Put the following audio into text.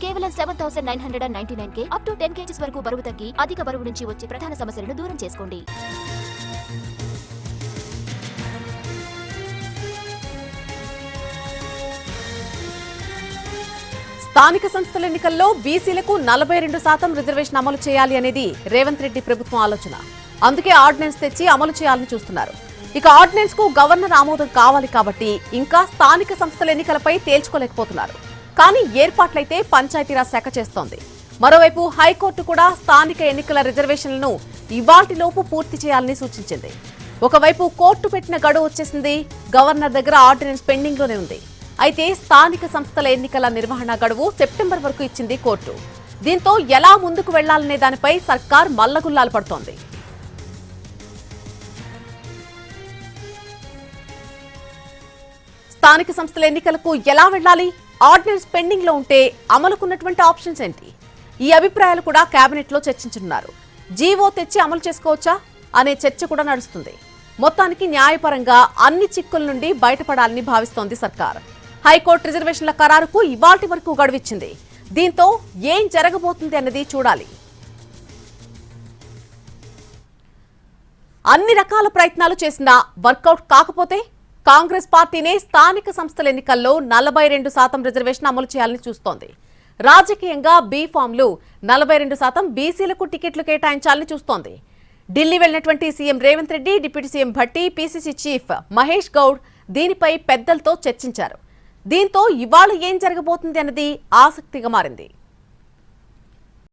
కేవలం 7,999K up to 10 kgs వరకు బరువు తగ్గి అధిక బరువు నుంచి వచ్చే ప్రధాన సమస్యలను దూరం చేసుకోండి. స్థానిక సంస్థల ఎన్నికల్లో బీసీలకు 42% రిజర్వేషన్ అమలు చేయాలి అనేది రేవంత్ రెడ్డి ప్రభుత్వం ఆలోచన. అందుకే ఆర్డినెన్స్ తెచ్చి అమలు చేయాలని చూస్తున్నారు. ఇక ఆర్డినెన్స్ కు గవర్నర్ ఆమోదం కావాలి కాబట్టి ఇంకా స్థానిక సంస్థల ఎన్నికలపై తేల్చుకోలేకపోతున్నారు. కానీ ఏర్పాట్లయితే పంచాయతీరాజ్ శాఖ చేస్తోంది. మరోవైపు హైకోర్టు కూడా స్థానిక ఎన్నికల రిజర్వేషన్లను ఇవాల్టిలోపు పూర్తి చేయాలని సూచించింది. ఒకవైపు కోర్టు పెట్టిన గడువు వచ్చేసింది, గవర్నర్ దగ్గర ఆర్డినెన్స్ పెండింగ్ లోనే ఉంది. అయితే స్థానిక సంస్థల ఎన్నికల నిర్వహణ గడువు సెప్టెంబర్ వరకు ఇచ్చింది కోర్టు. దీంతో ఎలా ముందుకు వెళ్లాలనే దానిపై సర్కార్ మల్లగుల్లాలు పడుతోంది. స్థానిక సంస్థల ఎన్నికలకు ఎలా వెళ్లాలి, ఆర్డినెన్స్ పెండింగ్ లో ఉంటే అమలుకున్నటువంటి ఆప్షన్స్ ఏంటి? ఈ అభిప్రాయాలు కూడా కేబినెట్ లో చర్చించనున్నారు. జీవో తెచ్చి అమలు చేసుకోవచ్చా అనే చర్చ కూడా నడుస్తుంది. మొత్తానికి న్యాయపరంగా అన్ని చిక్కుల నుండి బయటపడాలని భావిస్తోంది సర్కార్. హైకోర్టు రిజర్వేషన్ల ఖరారుకు ఇవాల్టి వరకు గడువిచ్చింది. దీంతో ఏం జరగబోతుంది అన్నది చూడాలి. అన్ని రకాల ప్రయత్నాలు చేసినా వర్కౌట్ కాకపోతే కాంగ్రెస్ పార్టీనే స్థానిక సంస్థల ఎన్నికల్లో 42% రిజర్వేషన్ అమలు చేయాలని చూస్తోంది. రాజకీయంగా బీ ఫామ్లు 42% బీసీలకు టికెట్లు కేటాయించాలని చూస్తోంది. ఢిల్లీ వెళ్లినటువంటి CM Revanth Reddy, deputy CM Bhatti, PCC chief Mahesh Goud దీనిపై పెద్దలతో చర్చించారు. దీంతో ఇవాళ ఏం జరగబోతుంది అన్నది ఆసక్తిగా మారింది.